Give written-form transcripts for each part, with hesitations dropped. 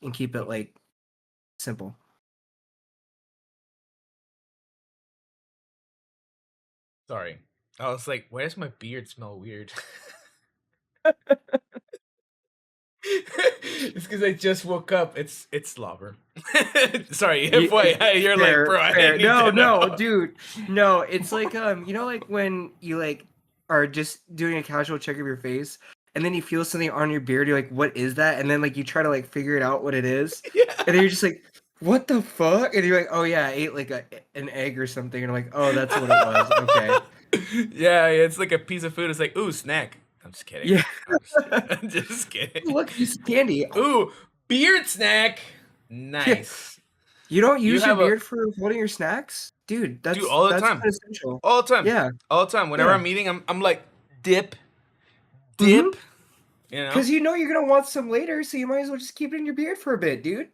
and keep it like simple. Sorry. I was like, why does my beard smell weird? It's because I just woke up. It's slobber. Sorry, FYI, you're like, Fair, bro, I fair. need No, to no, know. dude. No, it's like you know, like when you like are just doing a casual check of your face, and then you feel something on your beard. You're like, "What is that?" And then like you try to like figure it out what it is, Yeah. and then you're just like, "What the fuck?" And you're like, "Oh yeah, I ate like an egg or something." And I'm like, "Oh, that's what it was." Okay. Yeah, it's like a piece of food. It's like, ooh, snack. I'm just kidding. Yeah. I'm just kidding. I'm just kidding. Look, piece of candy. Ooh, beard snack. Yeah. Nice. You don't You use your have a beard for holding your snacks, dude. dude all the That's time. kind of essential. All the time. Yeah, All the time. Whenever yeah. I'm eating, I'm like, dip, Mm-hmm. dip. You know? Because you know you're gonna want some later, so you might as well just keep it in your beard for a bit, dude.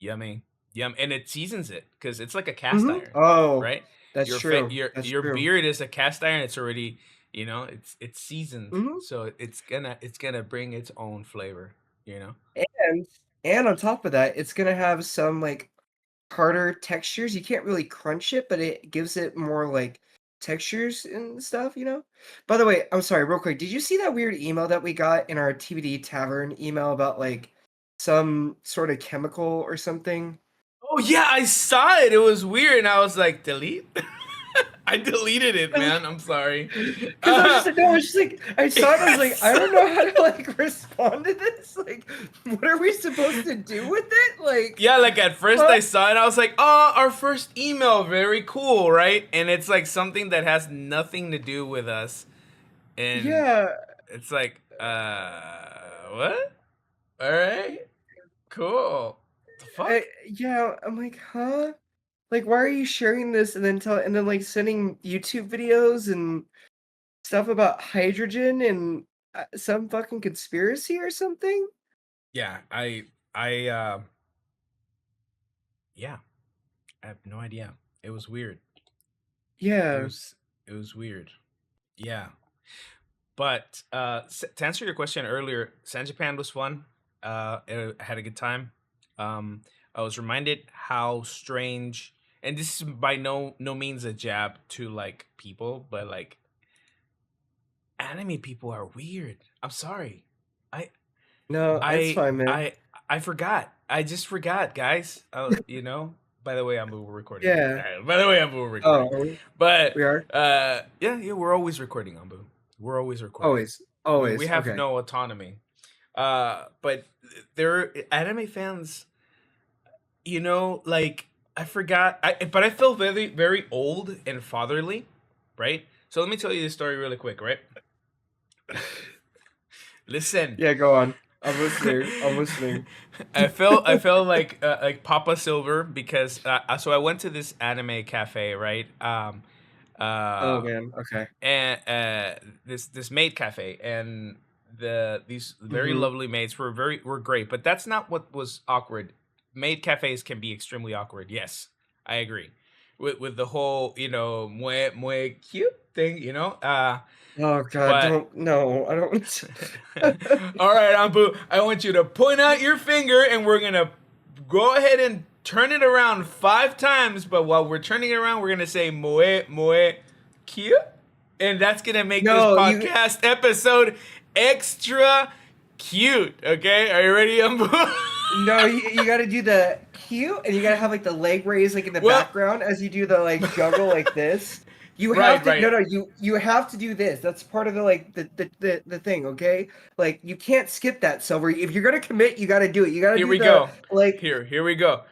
Yummy. Yum. And it seasons it because it's like a cast Mhm. iron, Oh, right? that's Your true. That's your true. beard is a cast iron. It's already, it's seasoned. Mhm. So it's gonna bring its own flavor, you know? And and on top of that, it's gonna have some, like, harder textures. You can't really crunch it, but it gives it more, like, textures and stuff, you know? By the way, I'm sorry, real quick, did you see that weird email that we got in our TBD Tavern email about, like, some sort of chemical or something? Oh yeah, I saw it. It was weird, and I was like, delete. I deleted it, man. I'm sorry. Because I was just like, no, I was just like, I saw it, I was like, Yes. I don't know how to like respond to this. Like, what are we supposed to do with it? Like, Yeah, like at first what? I saw it, I was like, oh, our first email, very cool, right? And it's like something that has nothing to do with us. And Yeah, it's like, what? All right, cool. The fuck? yeah. I'm like, huh? Like, why are you sharing this and then like sending YouTube videos and stuff about hydrogen and some fucking conspiracy or something? Yeah, yeah, I have no idea. It was weird. It Yeah. was, it was weird. Yeah. But to answer your question earlier, San Japan was fun. I had a good time. I was reminded how strange, and this is by no means a jab to like people, but like anime people are weird. I'm sorry. I No, it's I fine, man. I I forgot. I just forgot, guys. By the way, we're recording. Yeah. By the way, we're Oh, recording. are But we are yeah, we're always recording, Ambu. We're always recording. always, We always have okay. no autonomy. But there are anime fans, like I forgot. But I feel very very old and fatherly, right? So let me tell you this story really quick, right? Listen. Yeah, go on. I'm listening. I'm listening. I felt like Papa Silver because so I went to this anime cafe, right? Oh Uh, man. Okay. and this maid cafe, and these very Mhm. lovely maids were great, but that's not what was awkward. Maid cafes can be extremely awkward. Yes, I agree with the whole muy cute thing, Oh god, but don't no, I don't. all right, Ambu, I want you to point out your finger, and we're gonna go ahead and turn it around 5 times. But while we're turning it around, we're gonna say "moe cute," and that's gonna make this No, you podcast episode extra cute. Okay, are you ready, Ambu? no, you gotta do the cute, and you gotta have like the leg raise like in the Well, background as you do the like juggle like this. You have right, to right. you have to do this. That's part of the like the thing, okay? Like you can't skip that, Silver. If you're gonna commit, you gotta do it. You gotta Here do we the go. like Here we go.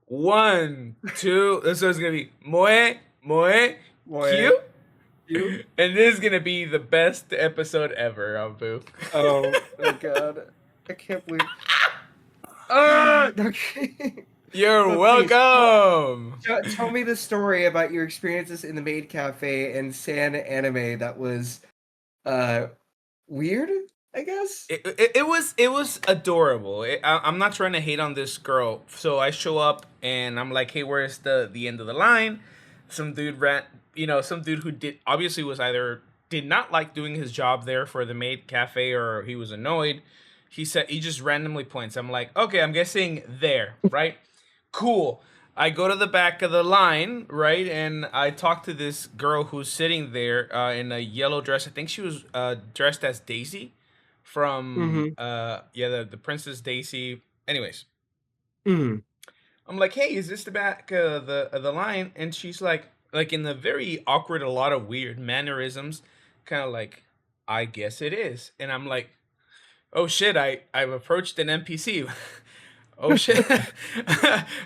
1, 2. This is gonna be moe boy, cute. you. And this is gonna be the best episode ever, Abu. Oh god. I can't believe. Ah, okay. You're But please welcome. tell me the story about your experiences in the maid cafe and San anime that was uh weird, I guess. It was adorable. I'm not trying to hate on this girl. So I show up and I'm like, hey, where's the end of the line? Some dude some dude who did obviously was either did not like doing his job there for the maid cafe, or he was annoyed. He said he just randomly points. I'm like, okay, I'm guessing there, right? Cool. I go to the back of the line, right, and I talk to this girl who's sitting there in a yellow dress. I think she was dressed as Daisy from Mhm. the Princess Daisy. Anyways, Mhm. I'm like, hey, is this the back of the line? And she's like in the very awkward, a lot of weird mannerisms, kind of like, I guess it is. And I'm like, oh shit, I've approached an NPC. Oh shit.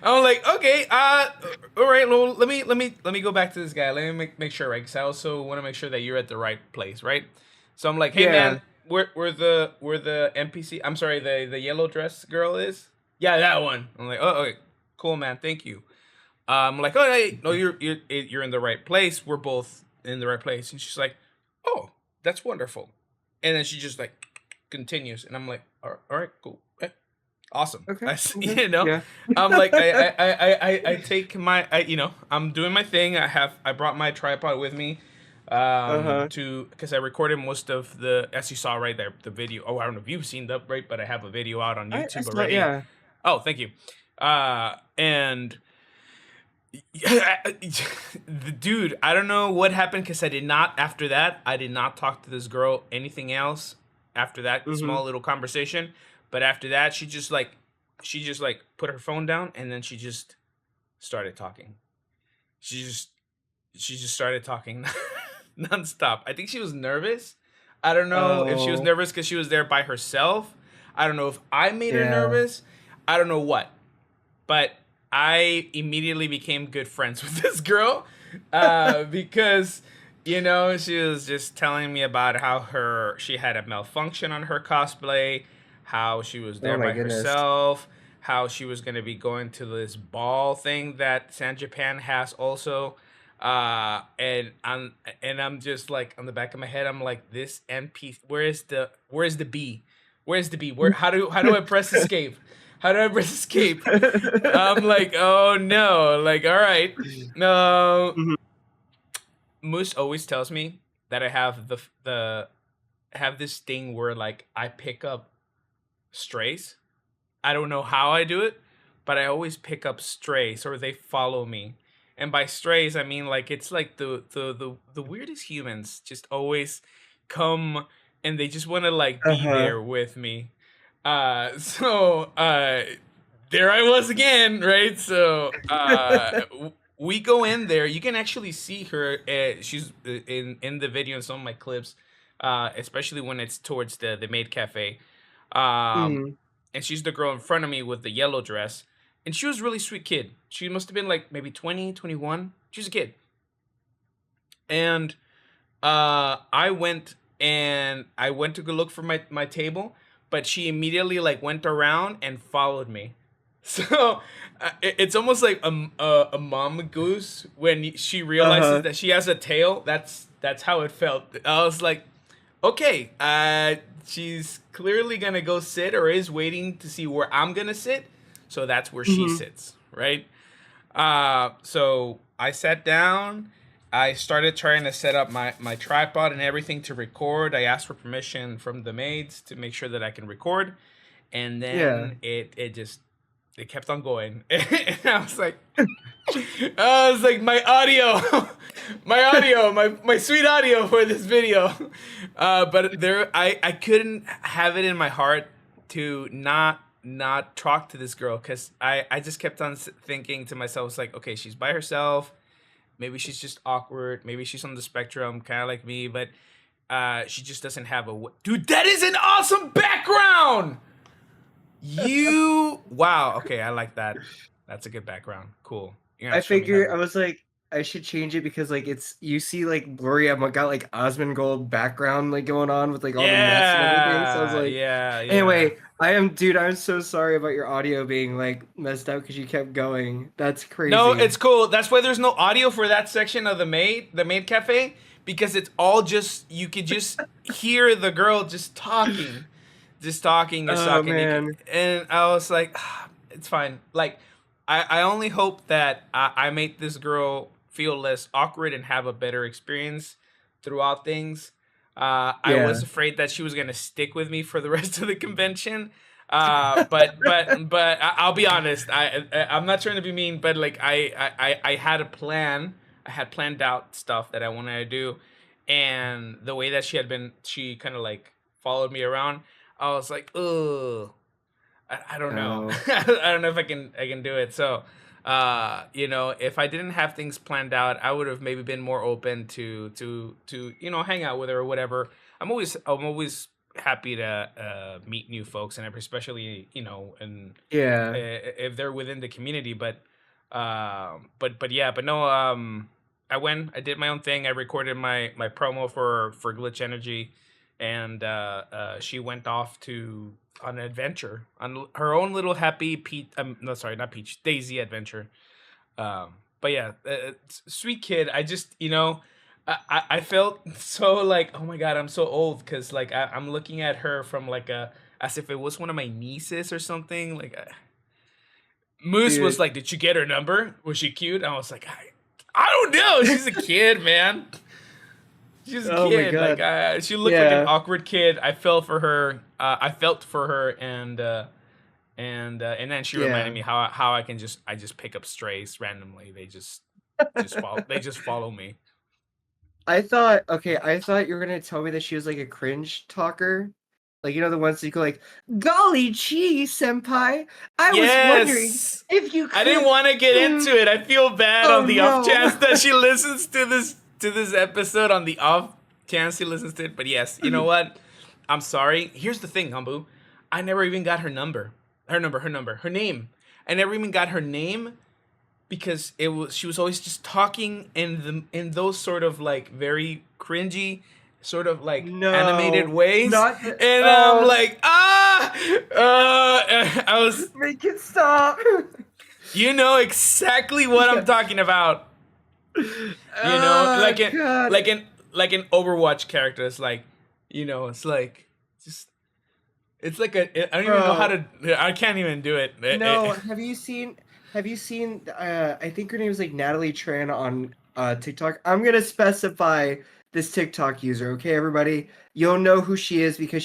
I'm like, okay, all right, well, let me go back to this guy. Let me make sure, right? Because I also want to make sure that you're at the right place, right? So I'm like, hey Yeah. man, where the NPC? I'm sorry, the yellow dress girl is. Yeah, that one. I'm like, oh, okay, cool, man, thank you. I'm like, oh, hey, no, you're in the right place. We're both in the right place. And she's like, oh, that's wonderful. And then she just like continues, and I'm like, all right, cool. Awesome. Okay. That's Okay. Yeah. I'm like I take my I'm doing my thing. I brought my tripod with me Uh-huh. to because I recorded most of the, as you saw right there, the video. Oh, I don't know if you've seen that, right, but I have a video out on I YouTube saw, already. yeah. Oh, thank you. And the dude, I don't know what happened because after that I did not talk to this girl anything else after that Mhm. small little conversation. But after that, she just put her phone down, and then she just started talking. She just she just started talking nonstop. I think she was nervous. I don't know if she was Oh, nervous because she was there by herself. I don't know if I made her yeah. nervous. I don't know what, but I immediately became good friends with this girl because she was just telling me about how she had a malfunction on her cosplay, how she was Oh there my by goodness. herself, how she was going to be going to this ball thing that San Japan has also. And I'm just like, on the back of my head, I'm like, this NP, where's the B? Where's the B? How do I press escape? How do I press escape? I'm like, oh no, like, all right. No, Mhm. Moose always tells me that I have the have this thing where like I pick up strays. I don't know how I do it, but I always pick up strays or they follow me. And by strays, I mean like it's like the weirdest humans just always come and they just want to like be Uh-huh. there with me. So there I was again, right? So we go in there. You can actually see her. She's in the video in some of my clips, especially when it's towards the maid cafe. Um, Mhm. and she's the girl in front of me with the yellow dress. And she was a really sweet kid. She must have been like maybe 20, 21. She was a kid. And I went to go look for my table, but she immediately like went around and followed me. So it's almost like a mom goose when she realizes Uh-huh. that she has a tail. That's how it felt. I was like, okay, she's clearly gonna go sit or is waiting to see where I'm gonna sit, so that's where she Mhm. sits, right? So I sat down. I started trying to set up my tripod and everything to record. I asked for permission from the maids to make sure that I can record, and Yeah. then it kept on going. And I was like, my audio, my sweet audio for this video. But I couldn't have it in my heart to not talk to this girl because I just kept on thinking to myself, it's like, okay, she's by herself. Maybe she's just awkward. Maybe she's on the spectrum, kind of like me, but she just doesn't have dude. That is an awesome background. Wow. Okay, I like that. That's a good background. Cool. You're gonna I have to show me how figure to. I was like, I should change it because like it's you see like blurry. I've got like Osmongold background like going on with like all the mess and everything. So I was Yeah, like, yeah, yeah. anyway, I'm so sorry about your audio being like messed up because you kept going. That's No, crazy. it's cool. That's why there's no audio for that section of the maid cafe, because it's all just you could just hear the girl just talking, just Oh talking. man. And I was like, "Ah, it's fine." Like, I only hope that I made this girl feel less awkward and have a better experience throughout things. I Yeah. was afraid that she was gonna stick with me for the rest of the convention. But I'll be honest. I'm not trying to be mean, but like I had a plan. I had planned out stuff that I wanted to do, and the way that she kind of like followed me around. I was like, ugh, I don't know. Oh, I don't know if I can do it. So, if I didn't have things planned out, I would have maybe been more open to hang out with her or whatever. I'm always happy to meet new folks, and especially and yeah. if they're within the community. But yeah, but no. I did my own thing. I recorded my promo for Glitch Energy, and she went off to on an adventure on her own little happy Peach. No, sorry, not Peach. Daisy adventure. But yeah, sweet kid. I just I felt so like, oh my god, I'm so old because like I'm looking at her from like a as if it was one of my nieces or something. Like Moose was Dude. like, "Did you get her number? Was she cute?" I was like, I don't know. She's a kid, man. She's a Oh my kid. Like god. she looked like an Yeah. awkward kid. I felt for her. I felt for her, and then she reminded Yeah. me how I just pick up strays randomly. They just follow me. I thought you were gonna tell me that she was like a cringe talker. Like, the ones that you go like, "Golly gee, senpai, I was wondering Yes. if you I didn't could." want to get Hmm, into it. I feel bad oh on the off no. chance that she listens to this episode on the off chance she listens to it. But yes, you know what? I'm sorry. Here's the thing, Humbu. I never even got her number. Her name. I never even got her name because it was she was always just talking in those sort of like very cringy sort of like animated No, ways, not the. and I'm Oh, like I was make it stop. you know exactly what I'm Yeah. talking about. Oh Like in God. like in like an Overwatch character. It's like, it's like just it's like I don't even know how Bro, to. I can't even do it. no, have you seen I think her name is like Natalie Tran on TikTok. I'm gonna specify this TikTok user, okay, everybody? You'll know who she is because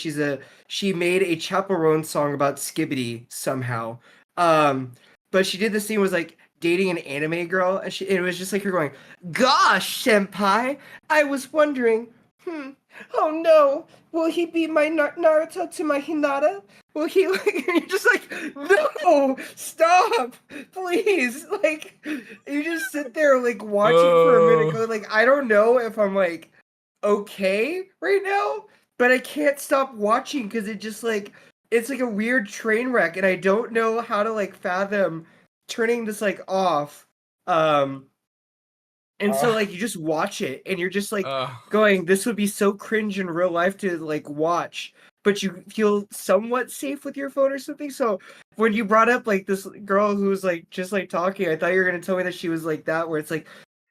she made a Chaperone song about Skibbity somehow. Um, but she did this thing was like dating an anime girl, and it was just like her going, "Gosh, senpai, I was wondering, oh no, will he be my Naruto to my Hinata? Will he like?" You're just like, "No, stop, please!" Like, you just sit there like watching for a minute, Oh, going like, "I don't know if I'm like okay right now, but I can't stop watching because it just like it's like a weird train wreck, and I don't know how to like fathom turning this like off." Um, and so uh, like you just watch it and you're just like uh, going, "This would be so cringe in real life to like watch," but you feel somewhat safe with your phone or something. So when you brought up like this girl who was like just like talking, I thought you were gonna tell me that she was like that, where it's like,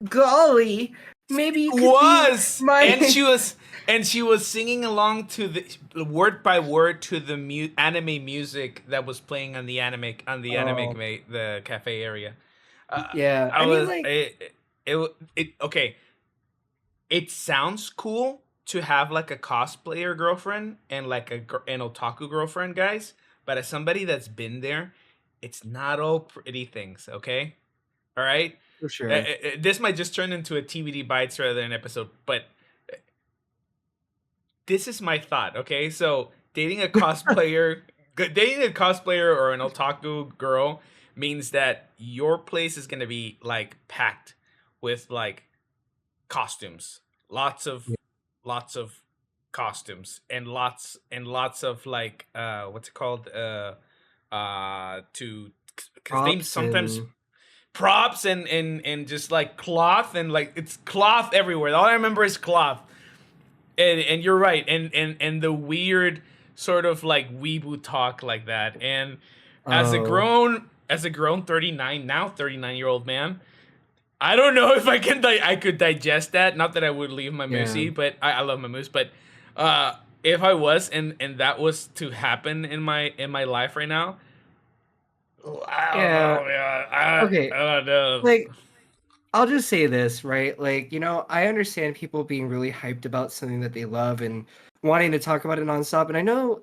"Golly, maybe you could be was my." and she was singing along to the word by word to the anime music that was playing on Oh, the cafe area. yeah. I I mean, was like, it okay. It sounds cool to have like a cosplayer girlfriend and like an otaku girlfriend, guys. But as somebody that's been there, it's not all pretty things. Okay, all right. for sure. This might just turn into a TBD bites rather than an episode, but this is my thought. Okay, so dating a cosplayer or an otaku girl means that your place is gonna be like packed with like costumes, lots of Yeah. lots of costumes, and lots of like what's it called to because they Props sometimes and props and just like cloth and like it's cloth everywhere. All I remember is cloth. And you're right, and the weird sort of like weeboo talk like that. And oh, as a grown 39-year-old man, I don't know if I could digest that. Not that I would leave my yeah, moosey, but I love my moose. But if I was and that was to happen in my life right now, I don't yeah. know, man. Okay, I don't know. like I'll just say this, right? Like, I understand people being really hyped about something that they love and wanting to talk about it nonstop. And I know,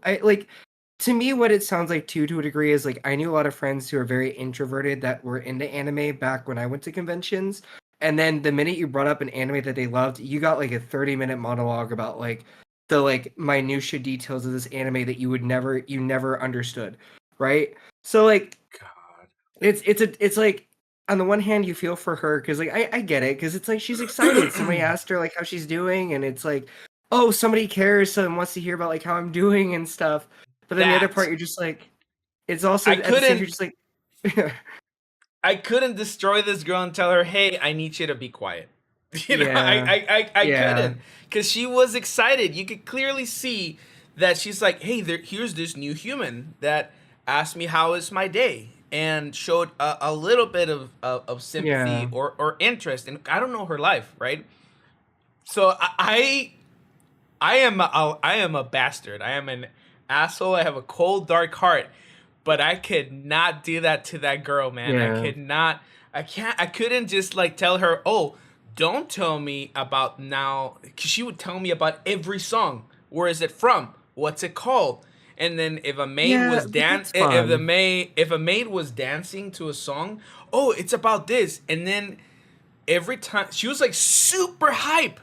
to me, what it sounds like too, to a degree, is like I knew a lot of friends who are very introverted that were into anime back when I went to conventions. And then the minute you brought up an anime that they loved, you got like a 30-minute monologue about like the like minutia details of this anime that you never understood, right? So like God. it's like on the one hand you feel for her because like I get it because it's like she's excited. Somebody asked her like how she's doing, and it's like, oh, somebody cares, someone wants to hear about like how I'm doing and stuff. But then the other part That you're just like, it's also I at the same time you're couldn't just like, I couldn't destroy this girl and tell her, "Hey, I need you to be quiet." You know, yeah, I yeah, couldn't because she was excited. You could clearly see that she's like, "Hey, here's this new human that asked me how is my day." And showed a little bit of sympathy yeah, or interest, and I don't know her life, right? So I am a bastard. I am an asshole. I have a cold, dark heart. But I could not do that to that girl, man. I yeah, could not. I can't. I couldn't just like tell her, "Oh, don't tell me about now," because she would tell me about every song. Where is it from? What's it called? And then if a maid yeah. was But that's fun. if a maid was dancing to a song, oh, it's about this. And then every time she was like super hype,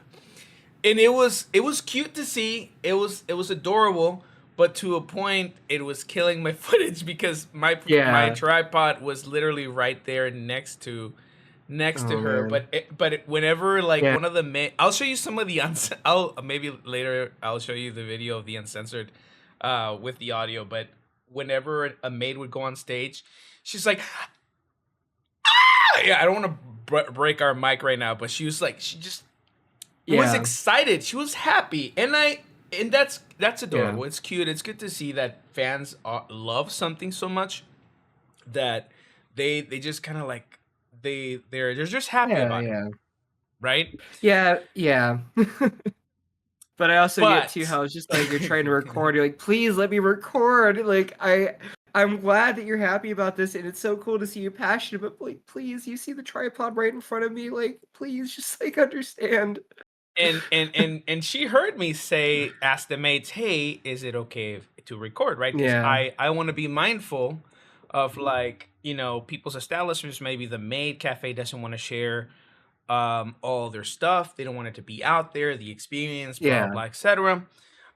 and it was cute to see. It was adorable, but to a point, it was killing my footage because my Yeah. tripod was literally right there next to Oh her. man. But whenever like Yeah. one of the I'll show you some of the I'll maybe later I'll show you the video of the uncensored, with the audio. But whenever a maid would go on stage, she's like, yeah, I don't want to break our mic right now, but she was like, she just was Yeah. excited. She was happy, and that's Yeah. adorable. It's cute. It's good to see that fans love something so much that they just kind of like they're just happy Yeah. about it, Yeah. right? Yeah. Yeah. But I also get too But how it's just like you're trying to record. You're like, please let me record. Like I'm glad that you're happy about this, and it's so cool to see you passionate. But like, please, you see the tripod right in front of me. Like, please, just like understand. and she heard me say, ask the mates, hey, is it okay to record, right? Because Yeah. I want to be mindful of, like, people's establishments. Maybe the maid cafe doesn't want to share all their stuff. They don't want it to be out there, the experience, blah Yeah. blah, etc.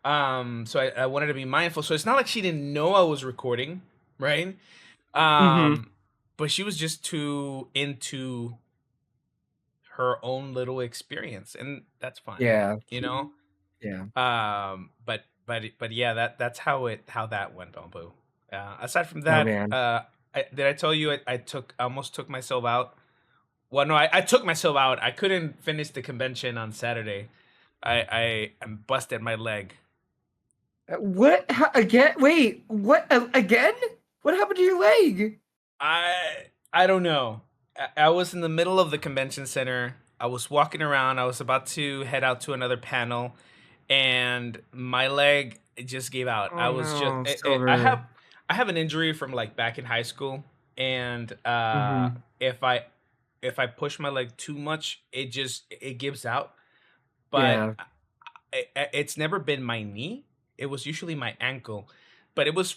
So I wanted to be mindful. So it's not like she didn't know I was recording, right? Mm-hmm. um but she was just too into her own little experience, and that's fine, Yeah. you know. Yeah. But yeah, that's how that went on, Boo. Aside from Oh that, man. did I tell you I almost took myself out? Well, no, I took myself out. I couldn't finish the convention on Saturday. I busted my leg. What again? Wait. What again? What happened to your leg? I don't know. I was in the middle of the convention center. I was walking around. I was about to head out to another panel, and my leg just gave out. Oh I was just no, I Silver. have an injury from like back in high school, and Mm-hmm. if I push my leg too much, it gives out. But Yeah. it's never been my knee. It was usually my ankle. But it was.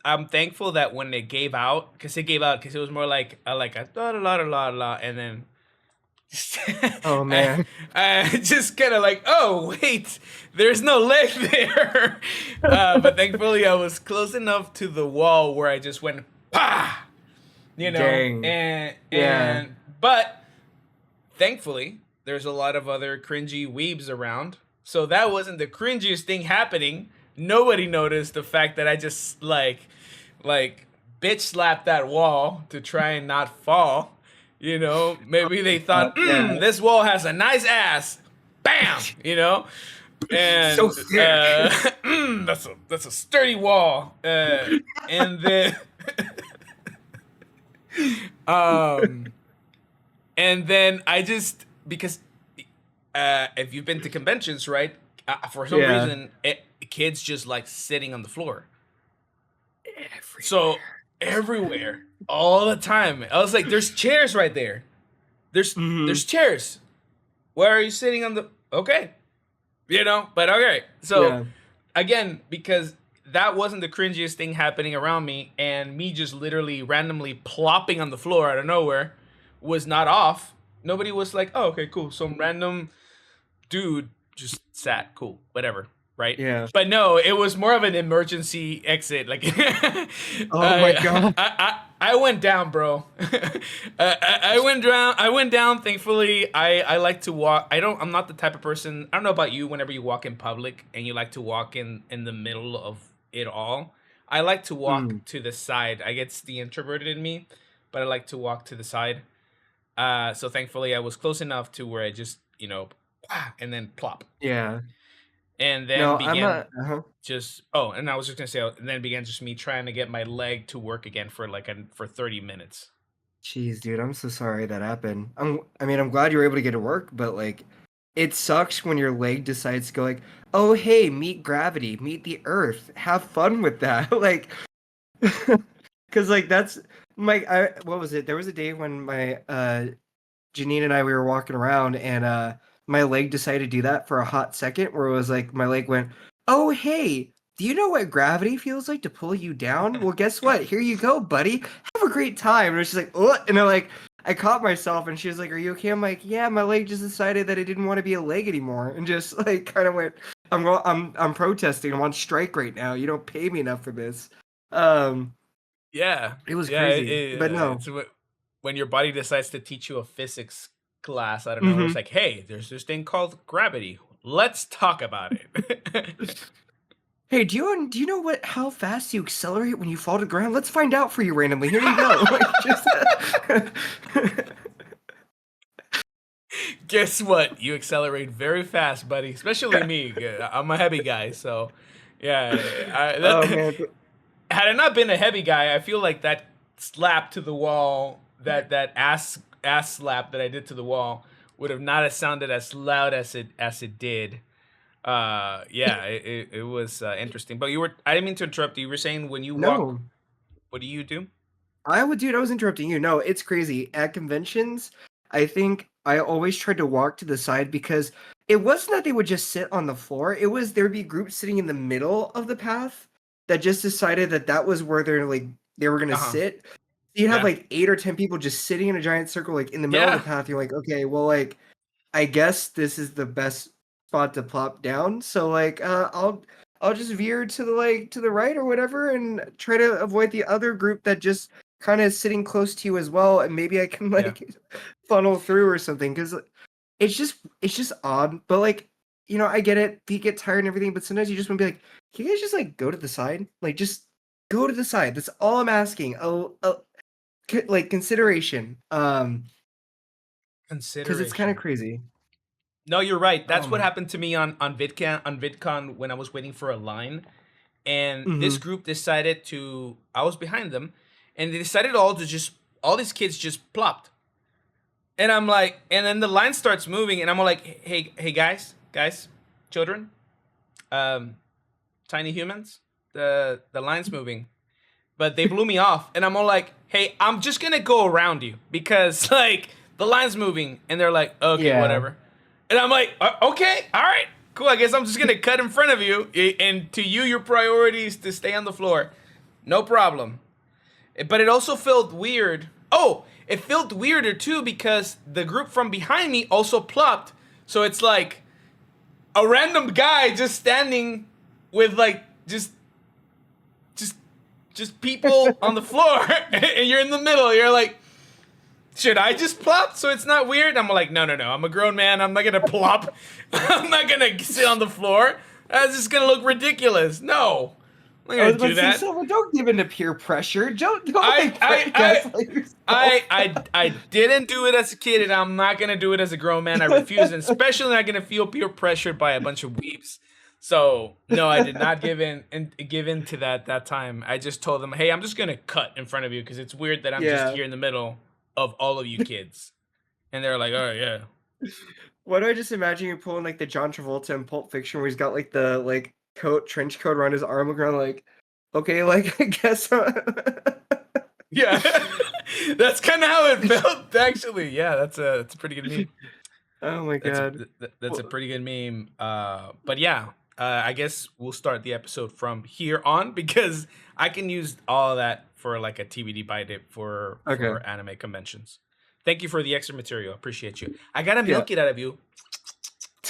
I'm thankful that when it gave out, because it was more like a la la la la la, and then Oh I, man. I just kind of like, oh wait, there's no leg there. But thankfully, I was close enough to the wall where I just went pa, Dang. Yeah. and but thankfully, there's a lot of other cringy weebs around. So that wasn't the cringiest thing happening. Nobody noticed the fact that I just like bitch slapped that wall to try and not fall. Maybe they thought, Yeah. this wall has a nice ass. Bam, So and thick. that's a sturdy wall. And then um and then I just because if you've been to conventions, right? For some Yeah. reason, kids just like sitting on the floor. So Everywhere. everywhere, all the time, I was like, "There's chairs right there. There's Mhm. chairs. Where are you sitting on the? Okay, but okay. So Yeah. again, because that wasn't the cringiest thing happening around me, and me just literally randomly plopping on the floor out of nowhere was not off. Nobody was like, "Oh, okay, cool." Some random dude just sat, cool, whatever, right? Yeah. But no, it was more of an emergency exit. Like, Oh my god. I went down, bro. I went down. I went down. Thankfully, I like to walk. I'm not the type of person. I don't know about you. Whenever you walk in public and you like to walk in the middle of it all, I like to walk Mm. to the side. I guess the introverted in me, but I like to walk to the side. So thankfully, I was close enough to where I just and then plop, Yeah. and then No, I'm began not uh-huh. just and I was just gonna say, and then began just me trying to get my leg to work again for for 30 minutes. Jeez, dude, I'm so sorry that happened. I mean, I'm glad you were able to get to work, but like, it sucks when your leg decides to go like, oh hey, meet gravity, meet the earth, have fun with that. Like, because like that's what was it? There was a day when my Janine and I we were walking around and my leg decided to do that for a hot second where it was like my leg went, "Oh, hey, do you know what gravity feels like to pull you down? Well, guess what? Here you go, buddy. Have a great time." And it was just like, "Oh," and I caught myself and she was like, "Are you okay?" I'm like, "Yeah, my leg just decided that it didn't want to be a leg anymore." And just like kind of went, I'm protesting. I'm on strike right now. You don't pay me enough for this." Um Yeah, it was yeah, crazy. But no. it's when your body decides to teach you a physics class. I don't know. It's Mhm. like, hey, there's this thing called gravity. Let's talk about it. Hey, do you know what how fast you accelerate when you fall to the ground? Let's find out for you randomly. Here you go. Like just Guess what? You accelerate very fast, buddy. Especially me. I'm a heavy guy, so yeah. Oh man. Had I not been a heavy guy, I feel like that slap to the wall, that ass slap that I did to the wall, would have not have sounded as loud as it did. Yeah, it was interesting. But I didn't mean to interrupt you. You were saying when you walk, No. what do you do? I was interrupting you. No, it's crazy. At conventions, I think I always tried to walk to the side because it wasn't that they would just sit on the floor. It was there'd be groups sitting in the middle of the path that just decided that that was where they were gonna Uh huh. sit. You'd have Yeah. like 8 or 10 people just sitting in a giant circle, like in the middle of the Yeah. path. You're like, okay, well, like I guess this is the best spot to plop down. So like I'll just veer to the right or whatever and try to avoid the other group that just kind of sitting close to you as well and maybe I can Yeah. like funnel through or something cuz it's just odd. But like, I get it. You get tired and everything, but sometimes you just want to be like, "Can you guys just like go to the side? Like just go to the side." That's all I'm asking. Like consideration. Cuz it's kind of Consideration. crazy. No, you're right. Oh That's what my. happened to me on VidCon when I was waiting for a line, and this Mhm. group decided to. I was behind them, and they decided all these kids just plopped, and I'm like, and then the line starts moving, and I'm all like, hey guys, children, um, tiny humans, the line's moving, but they blew me off, and I'm all like, hey, I'm just gonna go around you because like the line's moving, and they're like, okay, Yeah. whatever, and I'm like, okay, all right, cool. I guess I'm just gonna cut in front of you, and to you, your priority is to stay on the floor, no problem. But it also felt weird. Oh, it felt weirder too because the group from behind me also plopped, so it's like a random guy just standing with like just just people on the floor and you're in the middle. You're like, should I just plop so it's not weird? I'm like, no. I'm a grown man. I'm not gonna plop. I'm not gonna sit on the floor. That's just gonna look ridiculous. No, I'm not I was gonna about do to say, that. Silver, don't give in to peer pressure. Don't I like I I gaslight I yourself. I didn't do it as a kid, and I'm not gonna do it as a grown man. I refuse, and especially not gonna feel peer pressured by a bunch of weeps. So no, I did not give in to that time. I just told them, hey, I'm just gonna cut in front of you because it's weird that I'm just Yeah. here in the middle of all of you kids. And they're like, oh yeah, Why do I just imagine you pulling like the John Travolta in Pulp Fiction where he's got like the trench coat around his arm looking around like, okay, like I guess yeah. That's kind of how it felt, actually. Yeah, that's a pretty good meme. Oh my god. That's a Well, pretty good meme. But yeah, I guess we'll start the episode from here on because I can use all of that for like a TBD by dip okay. for anime conventions. Thank you for the extra material. Appreciate you. I gotta Yeah. milk it out of you.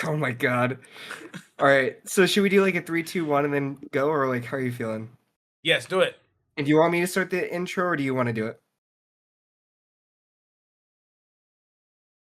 Oh my god. All right. So should we do like a 3, 2, 1 and then go, or like how are you feeling? Yes, do it. And do you want me to start the intro, or do you want to do it?